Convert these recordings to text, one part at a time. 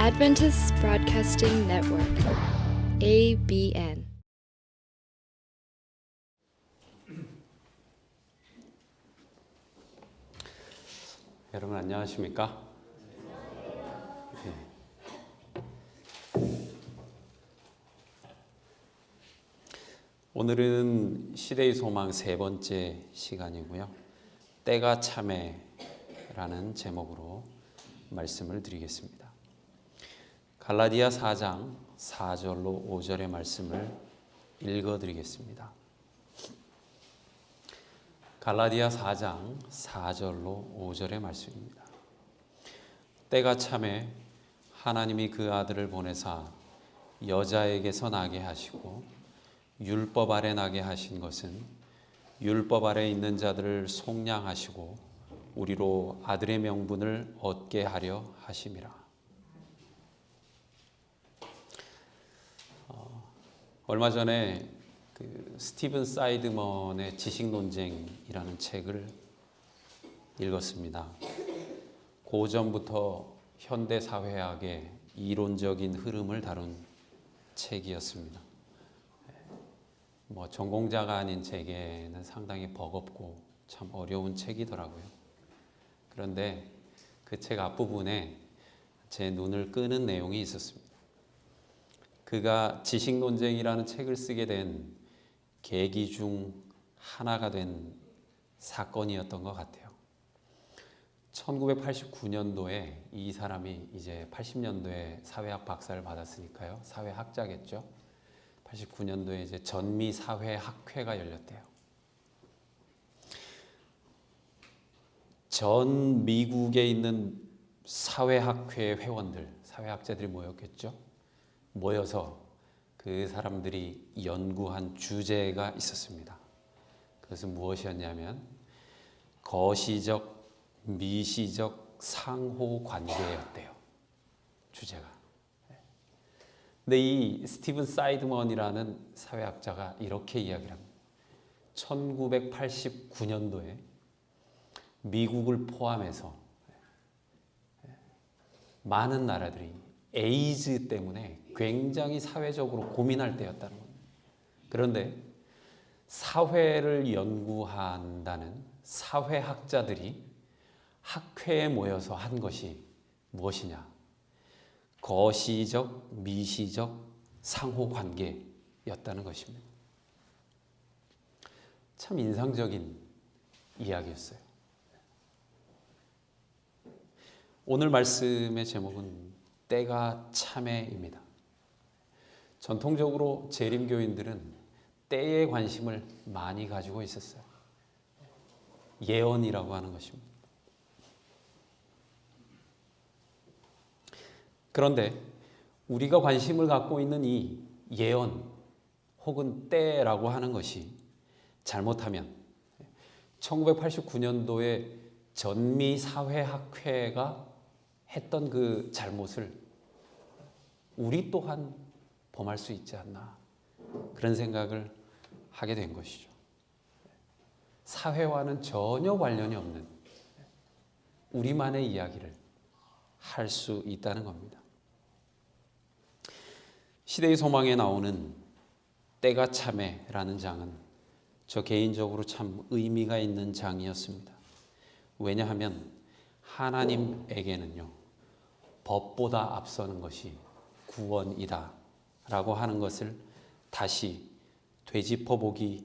Adventist Broadcasting Network, ABN. 여러분 안녕하십니까? 네. 오늘은 시대의 소망 세 번째 시간이고요. 때가 참에라는 제목으로 말씀을 드리겠습니다. 갈라디아 4장 4절로 5절의 말씀을 읽어드리겠습니다. 갈라디아 4장 4절로 5절의 말씀입니다. 때가 참에 하나님이 그 아들을 보내사 여자에게서 나게 하시고 율법 아래 나게 하신 것은 율법 아래 있는 자들을 속량하시고 우리로 아들의 명분을 얻게 하려 하심이라. 얼마 전에 스티븐 사이드먼의 지식논쟁이라는 책을 읽었습니다. 고전부터 현대사회학의 이론적인 흐름을 다룬 책이었습니다. 전공자가 아닌 제게는 상당히 버겁고 참 어려운 책이더라고요. 그런데 그 책 앞부분에 제 눈을 끄는 내용이 있었습니다. 그가 지식논쟁이라는 책을 쓰게 된 계기 중 하나가 된 사건이었던 것 같아요. 1989년도에 이 사람이 이제 80년도에 사회학 박사를 받았으니까요. 사회학자겠죠. 89년도에 이제 전미사회학회가 열렸대요. 전 미국에 있는 사회학회 회원들, 사회학자들이 모였겠죠. 모여서 그 사람들이 연구한 주제가 있었습니다. 그것은 무엇이었냐면 거시적, 미시적 상호 관계였대요. 주제가. 근데 이 스티븐 사이드먼이라는 사회학자가 이렇게 이야기를 합니다. 1989년도에 미국을 포함해서 많은 나라들이 에이즈 때문에 굉장히 사회적으로 고민할 때였다는 겁니다. 그런데 사회를 연구한다는 사회학자들이 학회에 모여서 한 것이 무엇이냐? 거시적, 미시적 상호관계였다는 것입니다. 참 인상적인 이야기였어요. 오늘 말씀의 제목은 때가 참에입니다. 전통적으로 재림교인들은 때에 관심을 많이 가지고 있었어요. 예언이라고 하는 것입니다. 그런데 우리가 관심을 갖고 있는 이 예언 혹은 때라고 하는 것이 잘못하면 1989년도에 전미사회학회가 했던 그 잘못을 우리 또한 범할 수 있지 않나 그런 생각을 하게 된 것이죠. 사회와는 전혀 관련이 없는 우리만의 이야기를 할 수 있다는 겁니다. 시대의 소망에 나오는 때가 참에라는 장은 저 개인적으로 참 의미가 있는 장이었습니다. 왜냐하면 하나님에게는요, 법보다 앞서는 것이 구원이다 라고 하는 것을 다시 되짚어보게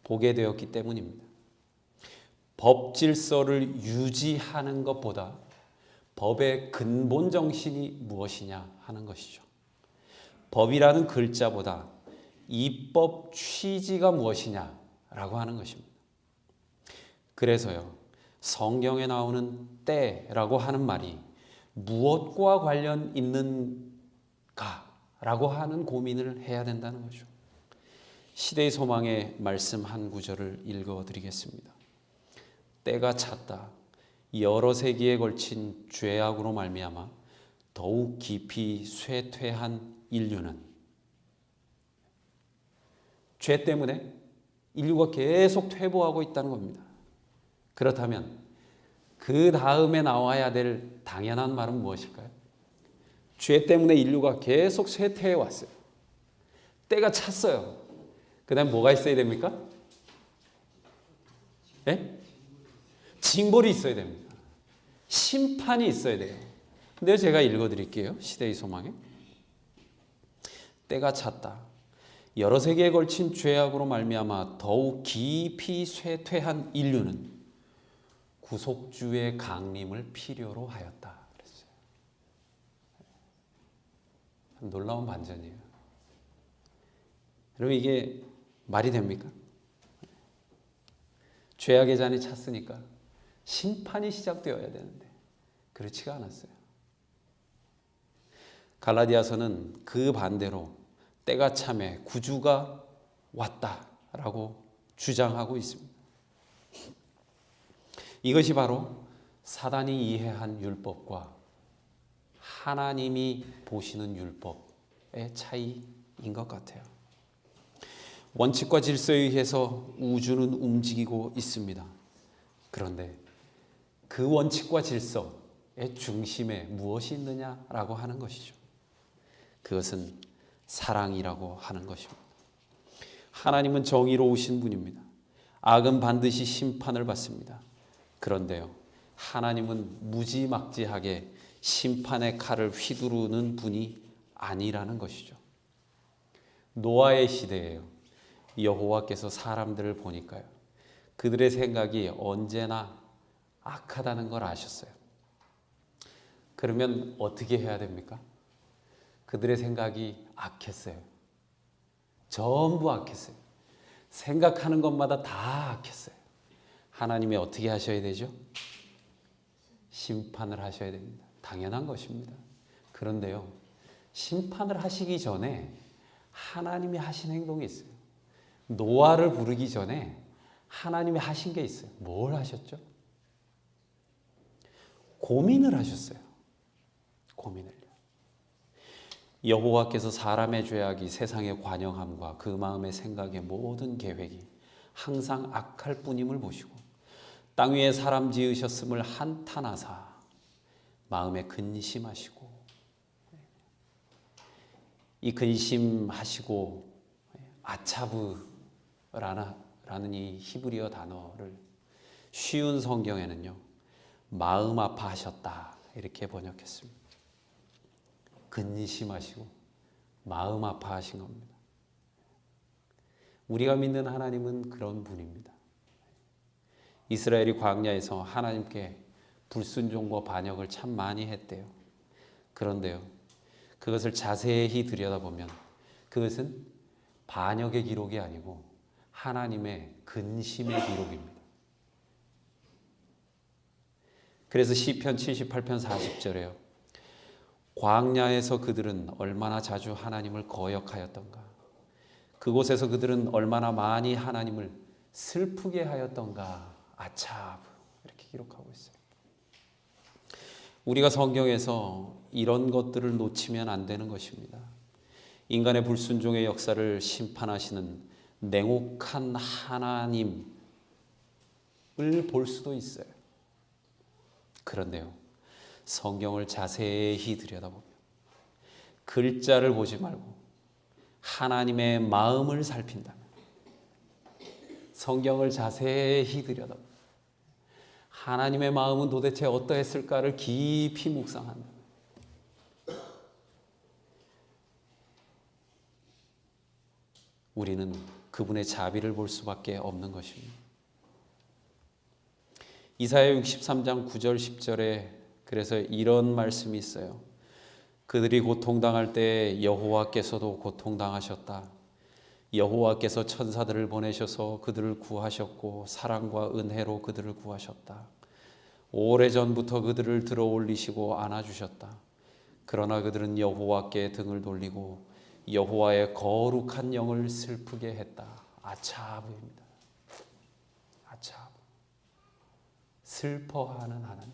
되었기 때문입니다. 법 질서를 유지하는 것보다 법의 근본 정신이 무엇이냐 하는 것이죠. 법이라는 글자보다 입법 취지가 무엇이냐라고 하는 것입니다. 그래서요, 성경에 나오는 때라고 하는 말이 무엇과 관련 있는가라고 하는 고민을 해야 된다는 거죠. 시대의 소망의 말씀 한 구절을 읽어드리겠습니다. 때가 찼다. 여러 세기에 걸친 죄악으로 말미암아 더욱 깊이 쇠퇴한 인류는 죄 때문에 인류가 계속 퇴보하고 있다는 겁니다. 그렇다면 그 다음에 나와야 될 당연한 말은 무엇일까요? 죄 때문에 인류가 계속 쇠퇴해 왔어요. 때가 찼어요. 그 다음에 뭐가 있어야 됩니까? 예? 징벌이 있어야 됩니다. 심판이 있어야 돼요. 근데 제가 읽어드릴게요. 시대의 소망에. 때가 찼다. 여러 세기에 걸친 죄악으로 말미암아 더욱 깊이 쇠퇴한 인류는 구속주의 강림을 필요로 하였다. 그랬어요. 놀라운 반전이에요. 여러분 이게 말이 됩니까? 죄악의 잔이 찼으니까 심판이 시작되어야 되는데 그렇지가 않았어요. 갈라디아서는 그 반대로 때가 참에 구주가 왔다라고 주장하고 있습니다. 이것이 바로 사단이 이해한 율법과 하나님이 보시는 율법의 차이인 것 같아요. 원칙과 질서에 의해서 우주는 움직이고 있습니다. 그런데 그 원칙과 질서의 중심에 무엇이 있느냐라고 하는 것이죠. 그것은 사랑이라고 하는 것입니다. 하나님은 정의로우신 분입니다. 악은 반드시 심판을 받습니다. 그런데요, 하나님은 무지막지하게 심판의 칼을 휘두르는 분이 아니라는 것이죠. 노아의 시대에요, 여호와께서 사람들을 보니까요, 그들의 생각이 언제나 악하다는 걸 아셨어요. 그러면 어떻게 해야 됩니까? 그들의 생각이 악했어요. 전부 악했어요. 생각하는 것마다 다 악했어요. 하나님이 어떻게 하셔야 되죠? 심판을 하셔야 됩니다. 당연한 것입니다. 그런데요, 심판을 하시기 전에 하나님이 하신 행동이 있어요. 노아를 부르기 전에 하나님이 하신 게 있어요. 뭘 하셨죠? 고민을 하셨어요. 고민을요. 여호와께서 사람의 죄악이 세상의 관영함과 그 마음의 생각의 모든 계획이 항상 악할 뿐임을 보시고 땅 위에 사람 지으셨음을 한탄하사 마음에 근심하시고, 이 근심하시고 아차브라는 이 히브리어 단어를 쉬운 성경에는요, 마음 아파하셨다 이렇게 번역했습니다. 근심하시고 마음 아파하신 겁니다. 우리가 믿는 하나님은 그런 분입니다. 이스라엘이 광야에서 하나님께 불순종과 반역을 참 많이 했대요. 그런데요, 그것을 자세히 들여다보면 그것은 반역의 기록이 아니고 하나님의 근심의 기록입니다. 그래서 시편 78편 40절에요, 광야에서 그들은 얼마나 자주 하나님을 거역하였던가, 그곳에서 그들은 얼마나 많이 하나님을 슬프게 하였던가, 아차브, 이렇게 기록하고 있어요. 우리가 성경에서 이런 것들을 놓치면 안 되는 것입니다. 인간의 불순종의 역사를 심판하시는 냉혹한 하나님을 볼 수도 있어요. 그런데요, 성경을 자세히 들여다보면 글자를 보지 말고 하나님의 마음을 살핀다면, 성경을 자세히 들여다보면 하나님의 마음은 도대체 어떠했을까를 깊이 묵상한다. 우리는 그분의 자비를 볼 수밖에 없는 것입니다. 이사야 63장 9절 10절에 그래서 이런 말씀이 있어요. 그들이 고통당할 때 여호와께서도 고통당하셨다. 여호와께서 천사들을 보내셔서 그들을 구하셨고 사랑과 은혜로 그들을 구하셨다. 오래전부터 그들을 들어 올리시고 안아주셨다. 그러나 그들은 여호와께 등을 돌리고 여호와의 거룩한 영을 슬프게 했다. 아차브입니다. 아차브. 슬퍼하는 하나님.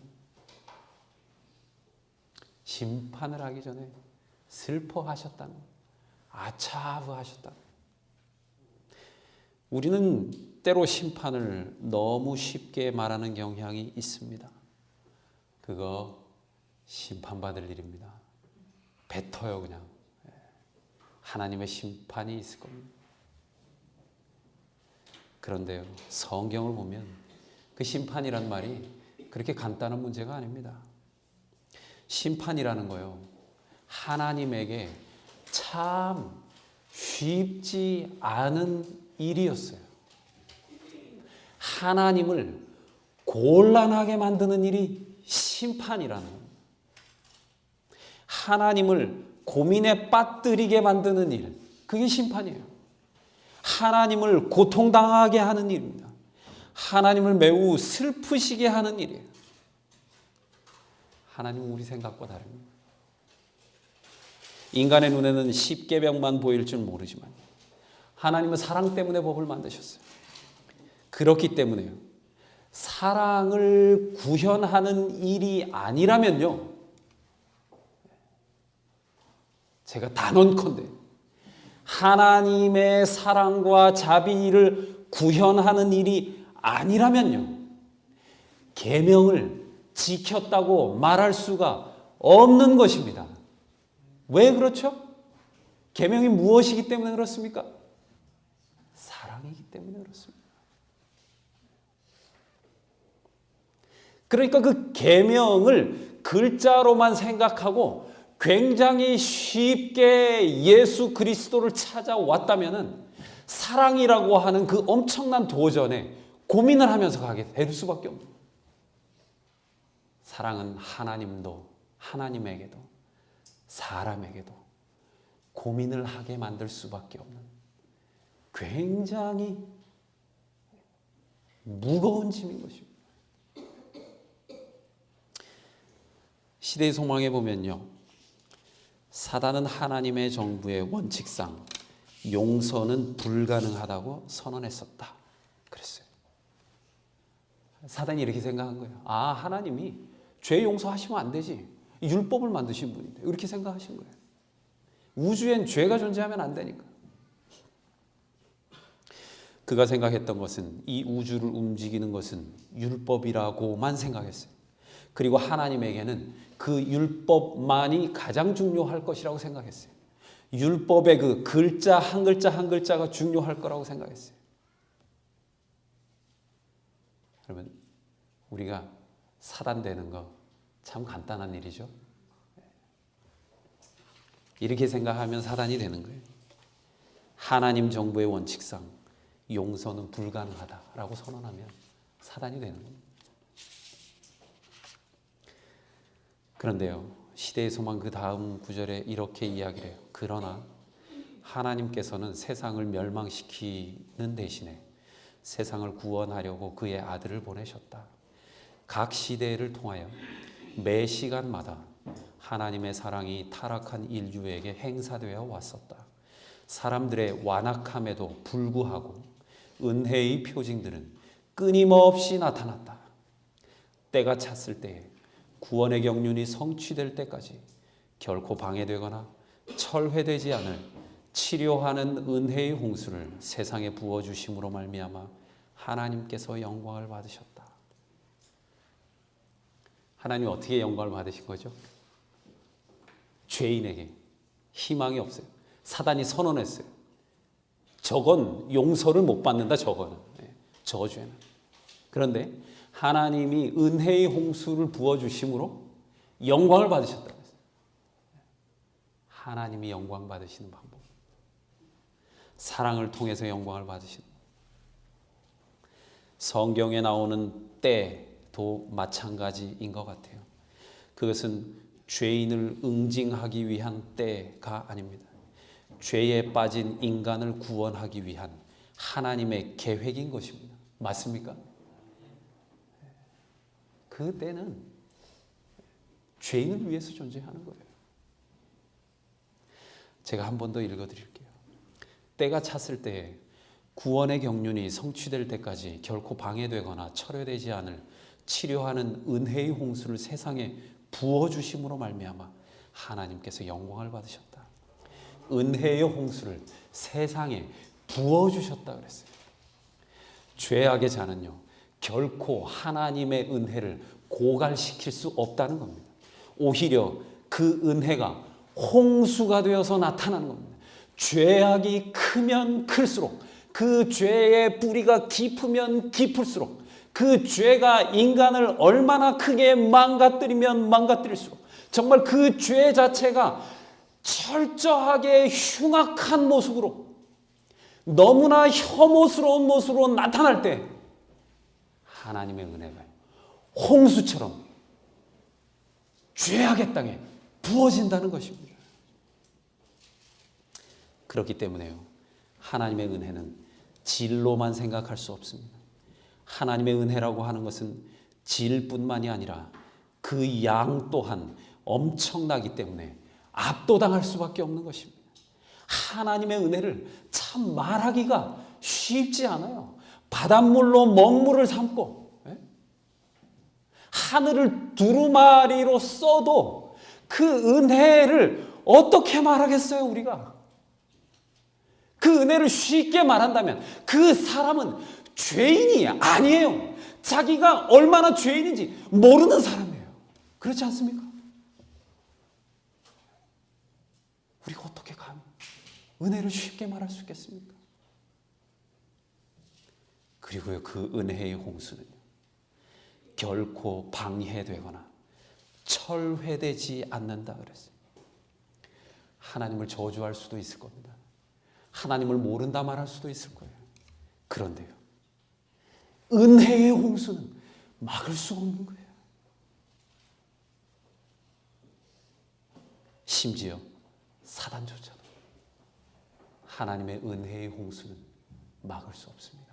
심판을 하기 전에 슬퍼하셨다는, 아차브 하셨다는. 우리는 때로 심판을 너무 쉽게 말하는 경향이 있습니다. 그거 심판받을 일입니다. 뱉어요 그냥. 하나님의 심판이 있을 겁니다. 그런데요, 성경을 보면 그 심판이란 말이 그렇게 간단한 문제가 아닙니다. 심판이라는 거요, 하나님에게 참 쉽지 않은 일이었어요. 하나님을 곤란하게 만드는 일이 심판이라는 겁니다. 하나님을 고민에 빠뜨리게 만드는 일, 그게 심판이에요. 하나님을 고통당하게 하는 일입니다. 하나님을 매우 슬프시게 하는 일이에요. 하나님은 우리 생각과 다릅니다. 인간의 눈에는 십계명만 보일 줄 모르지만 하나님은 사랑 때문에 법을 만드셨어요. 그렇기 때문에요, 사랑을 구현하는 일이 아니라면요, 제가 단언컨대 하나님의 사랑과 자비를 구현하는 일이 아니라면요, 계명을 지켰다고 말할 수가 없는 것입니다. 왜 그렇죠? 계명이 무엇이기 때문에 그렇습니까? 사랑이기 때문에 그렇습니다. 그러니까 그 계명을 글자로만 생각하고 굉장히 쉽게 예수 그리스도를 찾아왔다면은 사랑이라고 하는 그 엄청난 도전에 고민을 하면서 가게 될 수밖에 없는 거예요. 사랑은 하나님에게도 사람에게도 고민을 하게 만들 수밖에 없는 굉장히 무거운 짐인 것입니다. 시대의 소망에 보면요, 사단은 하나님의 정부의 원칙상 용서는 불가능하다고 선언했었다 그랬어요. 사단이 이렇게 생각한 거예요. 아, 하나님이 죄 용서하시면 안 되지, 율법을 만드신 분인데, 이렇게 생각하신 거예요. 우주엔 죄가 존재하면 안 되니까. 그가 생각했던 것은 이 우주를 움직이는 것은 율법이라고만 생각했어요. 그리고 하나님에게는 그 율법만이 가장 중요할 것이라고 생각했어요. 율법의 그 글자 한 글자 한 글자가 중요할 거라고 생각했어요. 여러분, 우리가 사단되는 거 참 간단한 일이죠. 이렇게 생각하면 사단이 되는 거예요. 하나님 정부의 원칙상 용서는 불가능하다라고 선언하면 사단이 되는 겁니다. 그런데요, 시대의 소망 그 다음 구절에 이렇게 이야기를 해요. 그러나 하나님께서는 세상을 멸망시키는 대신에 세상을 구원하려고 그의 아들을 보내셨다. 각 시대를 통하여 매 시간마다 하나님의 사랑이 타락한 인류에게 행사되어 왔었다. 사람들의 완악함에도 불구하고 은혜의 표징들은 끊임없이 나타났다. 때가 찼을 때에 구원의 경륜이 성취될 때까지 결코 방해되거나 철회되지 않을 치료하는 은혜의 홍수를 세상에 부어주심으로 말미암아 하나님께서 영광을 받으셨다. 하나님 어떻게 영광을 받으신 거죠? 죄인에게 희망이 없어요. 사단이 선언했어요. 저건 용서를 못 받는다. 저거는 저 죄는. 그런데 하나님이 은혜의 홍수를 부어주심으로 영광을 받으셨다고 했어요. 하나님이 영광 받으시는 방법, 사랑을 통해서 영광을 받으시는 방법. 성경에 나오는 때도 마찬가지인 것 같아요. 그것은 죄인을 응징하기 위한 때가 아닙니다. 죄에 빠진 인간을 구원하기 위한 하나님의 계획인 것입니다. 맞습니까? 그 때는 죄인을 위해서 존재하는 거예요. 제가 한 번 더 읽어드릴게요. 때가 찼을 때에 구원의 경륜이 성취될 때까지 결코 방해되거나 철회되지 않을 치료하는 은혜의 홍수를 세상에 부어주심으로 말미암아 하나님께서 영광을 받으셨다. 은혜의 홍수를 세상에 부어주셨다 그랬어요. 죄악의 자는요, 결코 하나님의 은혜를 고갈시킬 수 없다는 겁니다. 오히려 그 은혜가 홍수가 되어서 나타나는 겁니다. 죄악이 크면 클수록, 그 죄의 뿌리가 깊으면 깊을수록, 그 죄가 인간을 얼마나 크게 망가뜨리면 망가뜨릴수록, 정말 그 죄 자체가 철저하게 흉악한 모습으로, 너무나 혐오스러운 모습으로 나타날 때 하나님의 은혜가 홍수처럼 죄악의 땅에 부어진다는 것입니다. 그렇기 때문에요, 하나님의 은혜는 질로만 생각할 수 없습니다. 하나님의 은혜라고 하는 것은 질뿐만이 아니라 그 양 또한 엄청나기 때문에 압도당할 수밖에 없는 것입니다. 하나님의 은혜를 참 말하기가 쉽지 않아요. 바닷물로 먹물을 삼고 하늘을 두루마리로 써도 그 은혜를 어떻게 말하겠어요, 우리가? 그 은혜를 쉽게 말한다면 그 사람은 죄인이 아니에요. 자기가 얼마나 죄인인지 모르는 사람이에요. 그렇지 않습니까? 우리가 어떻게 감히 은혜를 쉽게 말할 수 있겠습니까? 그리고요, 그 은혜의 홍수는 결코 방해되거나 철회되지 않는다 그랬어요. 하나님을 저주할 수도 있을 겁니다. 하나님을 모른다 말할 수도 있을 거예요. 그런데요, 은혜의 홍수는 막을 수가 없는 거예요. 심지어 사단조차도 하나님의 은혜의 홍수는 막을 수 없습니다.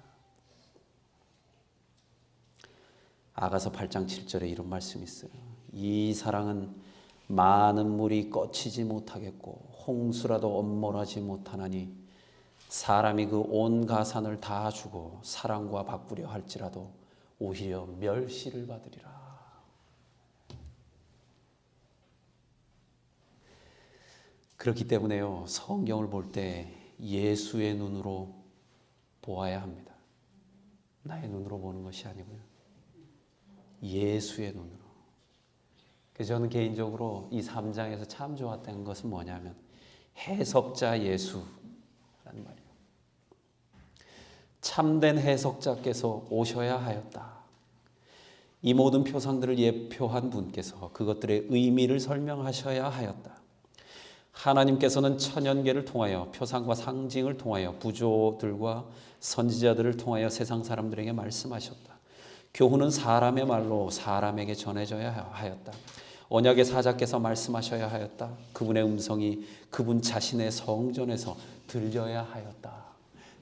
아가서 8장 7절에 이런 말씀이 있어요. 이 사랑은 많은 물이 꺼치지 못하겠고 홍수라도 엄몰하지 못하나니 사람이 그 온 가산을 다 주고 사랑과 바꾸려 할지라도 오히려 멸시를 받으리라. 그렇기 때문에요, 성경을 볼 때 예수의 눈으로 보아야 합니다. 나의 눈으로 보는 것이 아니고요, 예수의 눈으로. 그래서 저는 개인적으로 이 3장에서 참 좋았던 것은 뭐냐면 해석자 예수라는 말이에요. 참된 해석자께서 오셔야 하였다. 이 모든 표상들을 예표한 분께서 그것들의 의미를 설명하셔야 하였다. 하나님께서는 천연계를 통하여 표상과 상징을 통하여 부조들과 선지자들을 통하여 세상 사람들에게 말씀하셨다. 교훈은 사람의 말로 사람에게 전해져야 하였다. 언약의 사자께서 말씀하셔야 하였다. 그분의 음성이 그분 자신의 성전에서 들려야 하였다.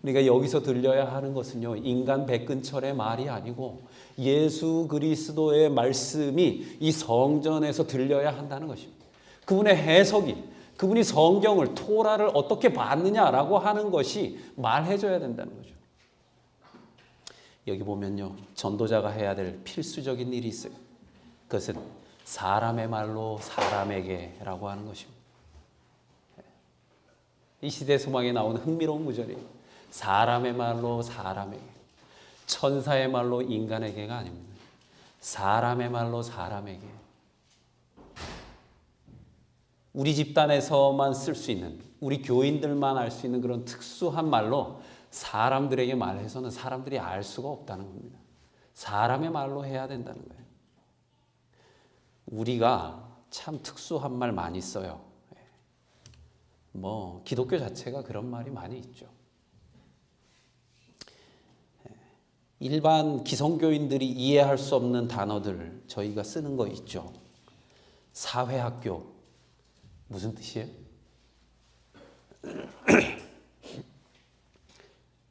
그러니까 여기서 들려야 하는 것은요, 인간 백근철의 말이 아니고 예수 그리스도의 말씀이 이 성전에서 들려야 한다는 것입니다. 그분의 해석이, 그분이 성경을, 토라를 어떻게 봤느냐라고 하는 것이 말해줘야 된다는 거죠. 여기 보면요, 전도자가 해야 될 필수적인 일이 있어요. 그것은 사람의 말로 사람에게라고 하는 것입니다. 이 시대 소망에 나오는 흥미로운 구절이에요. 사람의 말로 사람에게, 천사의 말로 인간에게가 아닙니다. 사람의 말로 사람에게. 우리 집단에서만 쓸 수 있는, 우리 교인들만 알 수 있는 그런 특수한 말로 사람들에게 말해서는 사람들이 알 수가 없다는 겁니다. 사람의 말로 해야 된다는 거예요. 우리가 참 특수한 말 많이 써요. 기독교 자체가 그런 말이 많이 있죠. 일반 기성교인들이 이해할 수 없는 단어들 저희가 쓰는 거 있죠. 사회학교 무슨 뜻이에요?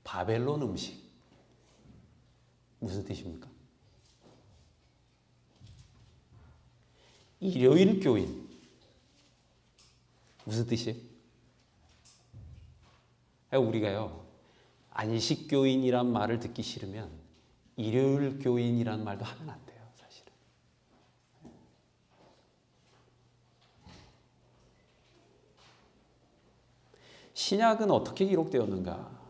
바벨론 음식 무슨 뜻입니까? 일요일 교인 무슨 뜻이에요? 우리가요, 안식 교인이란 말을 듣기 싫으면 일요일 교인이란 말도 하면 안 돼요, 사실은. 신약은 어떻게 기록되었는가?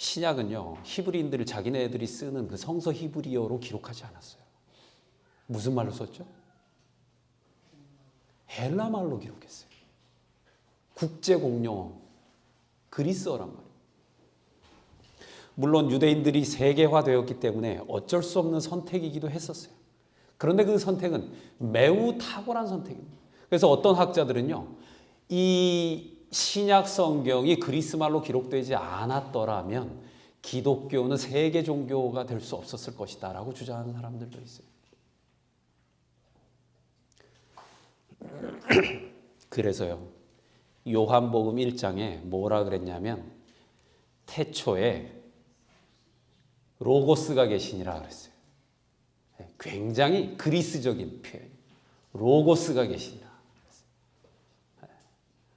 신약은요, 히브리인들을 자기네들이 쓰는 그 성서 히브리어로 기록하지 않았어요. 무슨 말로 썼죠? 헬라 말로 기록했어요. 국제 공용어 그리스어란 말이에요. 물론 유대인들이 세계화되었기 때문에 어쩔 수 없는 선택이기도 했었어요. 그런데 그 선택은 매우 탁월한 선택입니다. 그래서 어떤 학자들은요, 이 신약 성경이 그리스 말로 기록되지 않았더라면 기독교는 세계 종교가 될 수 없었을 것이다 라고 주장하는 사람들도 있어요. 그래서요, 요한복음 1장에 뭐라 그랬냐면 태초에 로고스가 계시니라 그랬어요. 굉장히 그리스적인 표현. 로고스가 계시니라.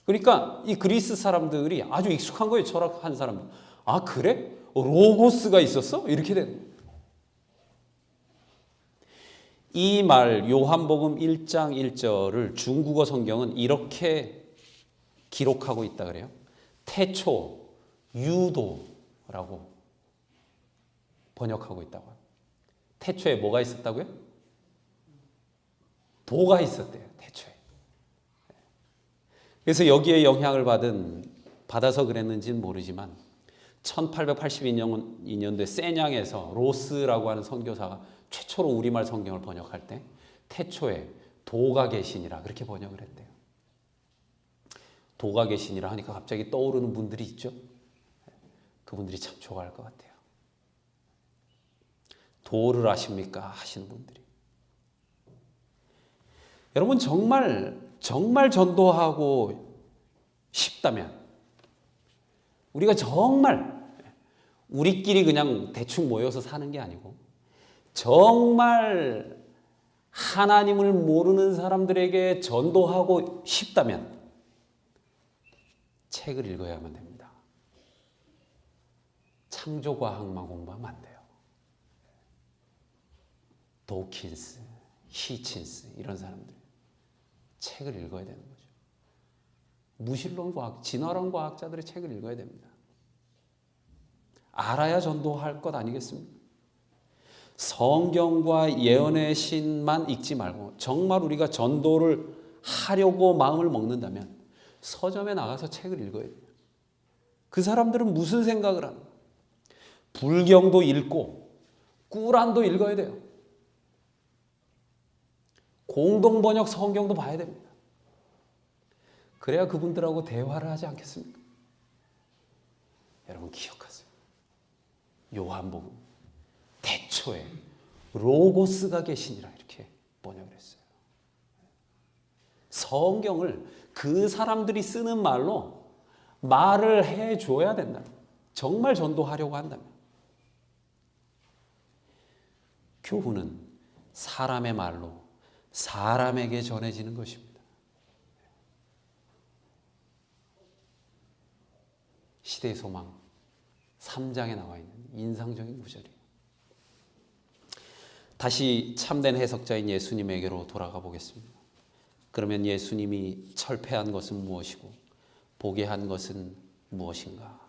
그러니까 이 그리스 사람들이 아주 익숙한 거예요. 철학한 사람들. 아 그래? 로고스가 있었어? 이렇게 되는 거예요. 이 말 요한복음 1장 1절을 중국어 성경은 이렇게 기록하고 있다 그래요. 태초 유도라고 번역하고 있다고 해요. 태초에 뭐가 있었다고요? 도가 있었대요. 태초에. 그래서 여기에 영향을 받아서 그랬는지는 모르지만 1882년도에 세냥에서 로스라고 하는 선교사가 최초로 우리말 성경을 번역할 때 태초에 도가 계시니라 그렇게 번역을 했대요. 도가 계시니라 하니까 갑자기 떠오르는 분들이 있죠. 그분들이 참 좋아할 것 같아요. 도를 아십니까? 하시는 분들이. 여러분 정말 전도하고 싶다면 우리가 정말 우리끼리 그냥 대충 모여서 사는 게 아니고 정말 하나님을 모르는 사람들에게 전도하고 싶다면 책을 읽어야만 됩니다. 창조과학만 공부하면 안 돼요. 도킨스, 히친스 이런 사람들 책을 읽어야 되는 거죠. 무신론 과학, 진화론 과학자들의 책을 읽어야 됩니다. 알아야 전도할 것 아니겠습니까? 성경과 예언의 신만 읽지 말고 정말 우리가 전도를 하려고 마음을 먹는다면 서점에 나가서 책을 읽어야 돼요. 그 사람들은 무슨 생각을 하는가? 불경도 읽고 꾸란도 읽어야 돼요. 공동번역 성경도 봐야 됩니다. 그래야 그분들하고 대화를 하지 않겠습니까? 여러분 기억하세요. 요한복음 태초에 로고스가 계시니라 이렇게 번역을 했어요. 성경을 그 사람들이 쓰는 말로 말을 해줘야 된다. 정말 전도하려고 한다면. 교훈은 사람의 말로 사람에게 전해지는 것입니다. 시대의 소망 3장에 나와 있는 인상적인 구절이에요. 다시 참된 해석자인 예수님에게로 돌아가 보겠습니다. 그러면 예수님이 철폐한 것은 무엇이고 보게 한 것은 무엇인가?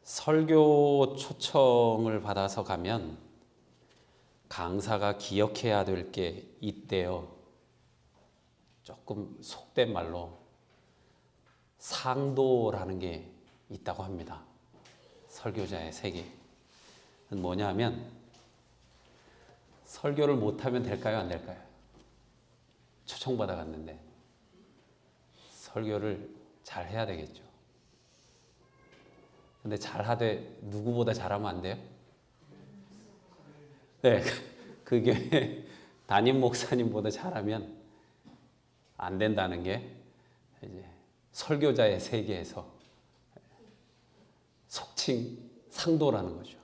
설교 초청을 받아서 가면 강사가 기억해야 될 게 있대요. 조금 속된 말로 상도라는 게 있다고 합니다. 설교자의 세계는 뭐냐면 설교를 못하면 될까요? 안 될까요? 초청받아 갔는데 설교를 잘 해야 되겠죠. 근데 잘하되 누구보다 잘하면 안 돼요? 네, 그게 담임 목사님보다 잘하면 안 된다는 게 이제 설교자의 세계에서 속칭 상도라는 거죠.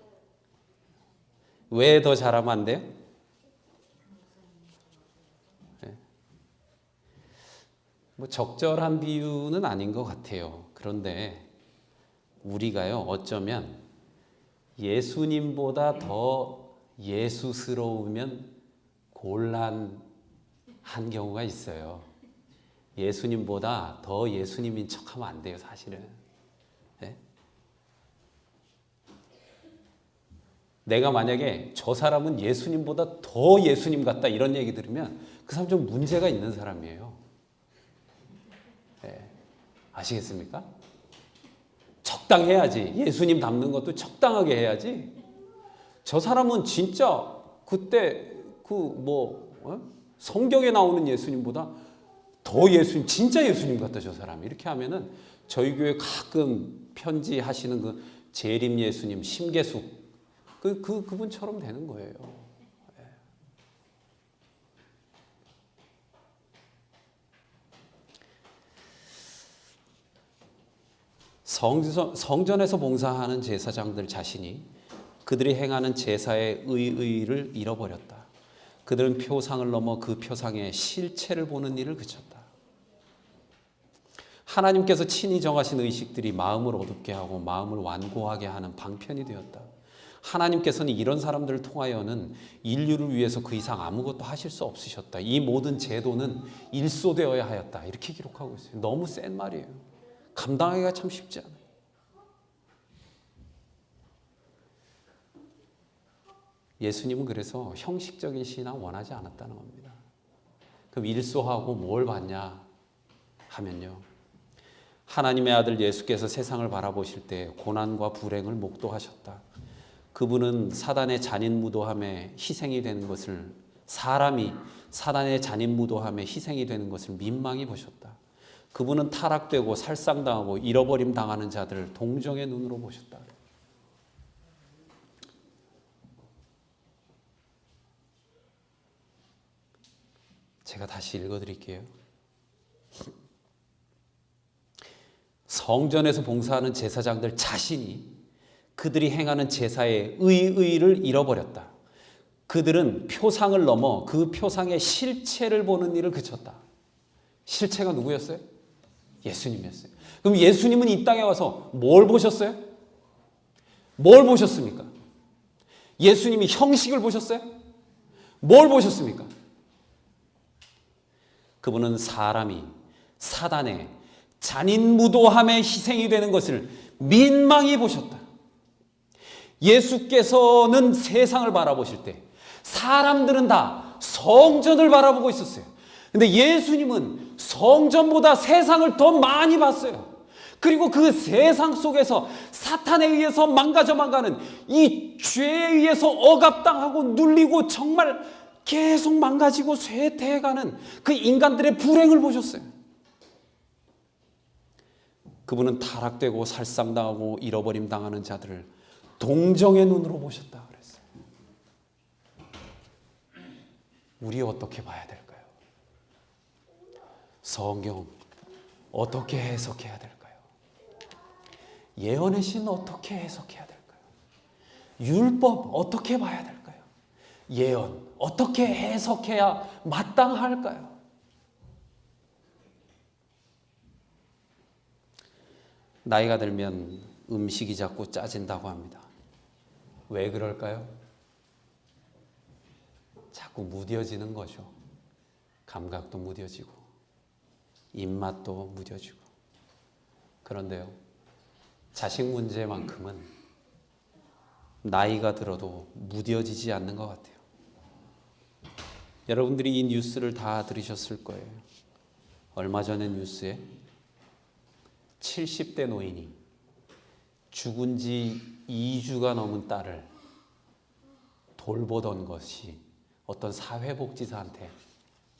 왜 더 잘하면 안 돼요? 네. 뭐 적절한 비유는 아닌 것 같아요. 그런데 우리가요, 어쩌면 예수님보다 더 예수스러우면 곤란한 한 경우가 있어요. 예수님보다 더 예수님인 척하면 안 돼요, 사실은. 네? 내가 만약에 저 사람은 예수님보다 더 예수님 같다 이런 얘기 들으면 그 사람 좀 문제가 있는 사람이에요. 네. 아시겠습니까? 적당해야지. 예수님 닮는 것도 적당하게 해야지. 저 사람은 진짜 그때 성경에 나오는 예수님보다 더 예수님, 진짜 예수님 같다 저 사람. 이렇게 하면은 저희 교회 가끔 편지하시는 그 재림 예수님 심계숙 그분처럼 되는 거예요. 성전에서 봉사하는 제사장들 자신이 그들이 행하는 제사의 의의를 잃어버렸다. 그들은 표상을 넘어 그 표상의 실체를 보는 일을 그쳤다. 하나님께서 친히 정하신 의식들이 마음을 어둡게 하고 마음을 완고하게 하는 방편이 되었다. 하나님께서는 이런 사람들을 통하여는 인류를 위해서 그 이상 아무것도 하실 수 없으셨다. 이 모든 제도는 일소되어야 하였다. 이렇게 기록하고 있어요. 너무 센 말이에요. 감당하기가 참 쉽지 않아요. 예수님은 그래서 형식적인 신앙 원하지 않았다는 겁니다. 그럼 일소하고 뭘 받냐 하면요. 하나님의 아들 예수께서 세상을 바라보실 때 고난과 불행을 목도하셨다. 그분은 사단의 잔인무도함에 희생이 되는 것을 사람이 사단의 잔인무도함에 희생이 되는 것을 민망히 보셨다. 그분은 타락되고 살상당하고 잃어버림 당하는 자들을 동정의 눈으로 보셨다. 제가 다시 읽어드릴게요. 성전에서 봉사하는 제사장들 자신이 그들이 행하는 제사의 의의를 잃어버렸다. 그들은 표상을 넘어 그 표상의 실체를 보는 일을 그쳤다. 실체가 누구였어요? 예수님이었어요. 그럼 예수님은 이 땅에 와서 뭘 보셨어요? 뭘 보셨습니까? 예수님이 형식을 보셨어요? 뭘 보셨습니까? 그분은 사람이 사단의 잔인무도함에 희생이 되는 것을 민망히 보셨다. 예수께서는 세상을 바라보실 때 사람들은 다 성전을 바라보고 있었어요. 근데 예수님은 성전보다 세상을 더 많이 봤어요. 그리고 그 세상 속에서 사탄에 의해서 망가져만 이 죄에 의해서 억압당하고 눌리고 정말 계속 망가지고 쇠퇴해가는 그 인간들의 불행을 보셨어요. 그분은 타락되고 살상당하고 잃어버림 당하는 자들을 동정의 눈으로 보셨다 그랬어요. 우리 어떻게 봐야 될까요? 성경 어떻게 해석해야 될까요? 예언의 신 어떻게 해석해야 될까요? 율법 어떻게 봐야 될까요? 예언 어떻게 해석해야 마땅할까요? 나이가 들면 음식이 자꾸 짜진다고 합니다. 왜 그럴까요? 자꾸 무뎌지는 거죠. 감각도 무뎌지고 입맛도 무뎌지고. 그런데요, 자식 문제만큼은 나이가 들어도 무뎌지지 않는 것 같아요. 여러분들이 이 뉴스를 다 들으셨을 거예요. 얼마 전에 뉴스에 70대 노인이 죽은 지 2주가 넘은 딸을 돌보던 것이 어떤 사회복지사한테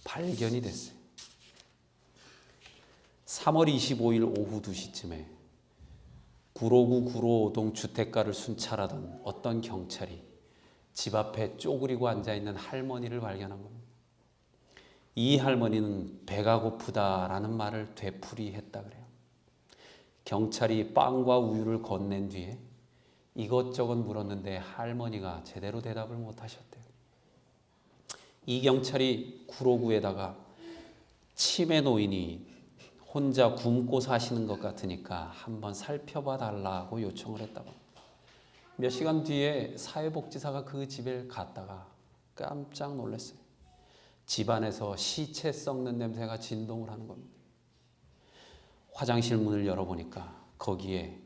발견이 됐어요. 3월 25일 오후 2시쯤에 구로구 구로오동 주택가를 순찰하던 어떤 경찰이 집 앞에 쪼그리고 앉아있는 할머니를 발견한 겁니다. 이 할머니는 배가 고프다라는 말을 되풀이했다 그래요. 경찰이 빵과 우유를 건넨 뒤에 이것저것 물었는데 할머니가 제대로 대답을 못하셨대요. 이 경찰이 구로구에다가 치매 노인이 혼자 굶고 사시는 것 같으니까 한번 살펴봐 달라고 요청을 했다고 합니다. 몇 시간 뒤에 사회복지사가 그 집에 갔다가 깜짝 놀랐어요. 집안에서 시체 썩는 냄새가 진동을 하는 겁니다. 화장실 문을 열어보니까 거기에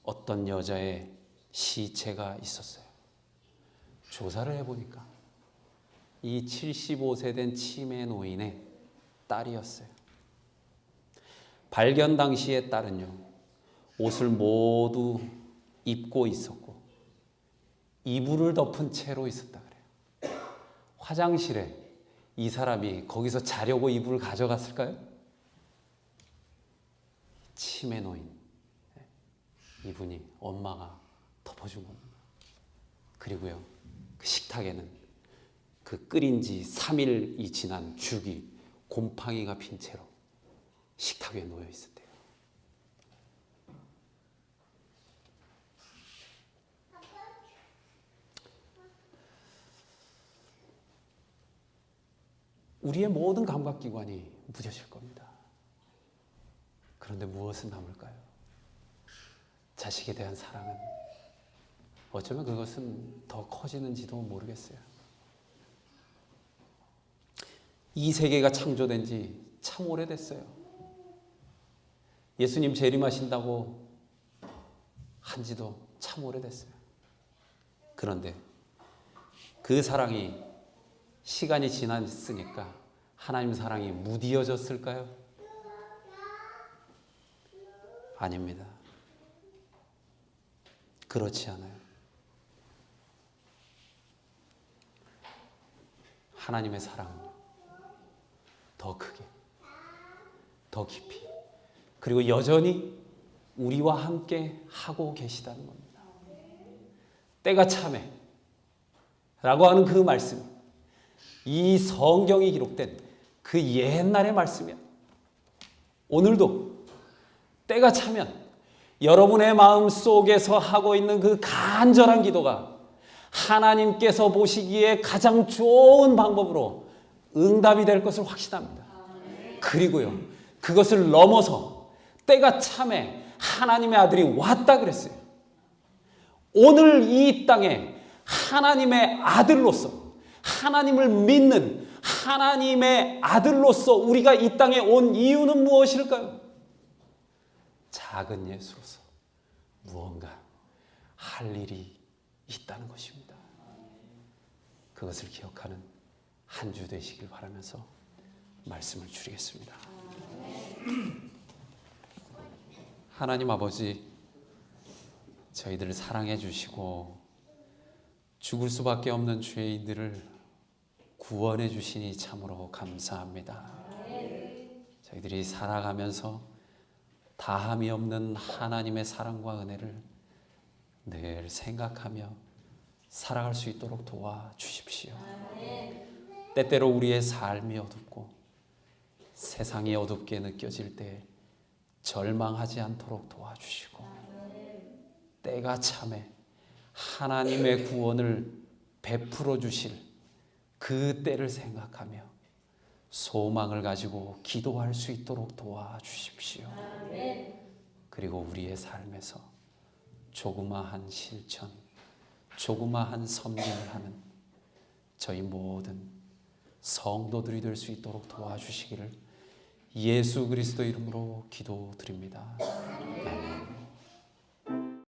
어떤 여자의 시체가 있었어요. 조사를 해보니까 이 75세 된 치매 노인의 딸이었어요. 발견 당시의 딸은요, 옷을 모두 입고 있었고 이불을 덮은 채로 있었다 그래요. 화장실에 이 사람이 거기서 자려고 이불을 가져갔을까요? 치매 노인, 이분이 엄마가 덮어준 겁니다. 그리고요, 그 식탁에는 그 끓인 지 3일이 지난 죽이 곰팡이가 핀 채로 식탁 위에 놓여 있었대요. 우리의 모든 감각기관이 무뎌질 겁니다. 그런데 무엇은 남을까요? 자식에 대한 사랑은 어쩌면 그것은 더 커지는지도 모르겠어요. 이 세계가 창조된 지 참 오래됐어요. 예수님 재림하신다고 한 지도 참 오래됐어요. 그런데 그 사랑이 시간이 지났으니까 하나님 사랑이 무디어졌을까요? 아닙니다. 그렇지 않아요. 하나님의 사랑은 더 크게, 더 깊이, 그리고 여전히 우리와 함께 하고 계시다는 겁니다. 때가 차매 라고 하는 그 말씀, 이 성경이 기록된 그 옛날의 말씀이야. 오늘도 때가 차면 여러분의 마음 속에서 하고 있는 그 간절한 기도가 하나님께서 보시기에 가장 좋은 방법으로 응답이 될 것을 확신합니다. 그리고요, 그것을 넘어서 때가 참에 하나님의 아들이 왔다 그랬어요. 오늘 이 땅에 하나님의 아들로서, 하나님을 믿는 하나님의 아들로서 우리가 이 땅에 온 이유는 무엇일까요? 작은 예수로서 무언가 할 일이 있다는 것입니다. 그것을 기억하는 한 주 되시길 바라면서 말씀을 줄이겠습니다. 하나님 아버지, 저희들을 사랑해 주시고 죽을 수밖에 없는 죄인들을 구원해 주시니 참으로 감사합니다. 저희들이 살아가면서 다함이 없는 하나님의 사랑과 은혜를 늘 생각하며 살아갈 수 있도록 도와주십시오. 때때로 우리의 삶이 어둡고 세상이 어둡게 느껴질 때 절망하지 않도록 도와주시고, 때가 참에 하나님의 구원을 베풀어 주실 그 때를 생각하며 소망을 가지고 기도할 수 있도록 도와주십시오. 그리고 우리의 삶에서 조그마한 실천, 조그마한 섬김을 하는 저희 모든 성도들이 될 수 있도록 도와주시기를 예수 그리스도 이름으로 기도드립니다.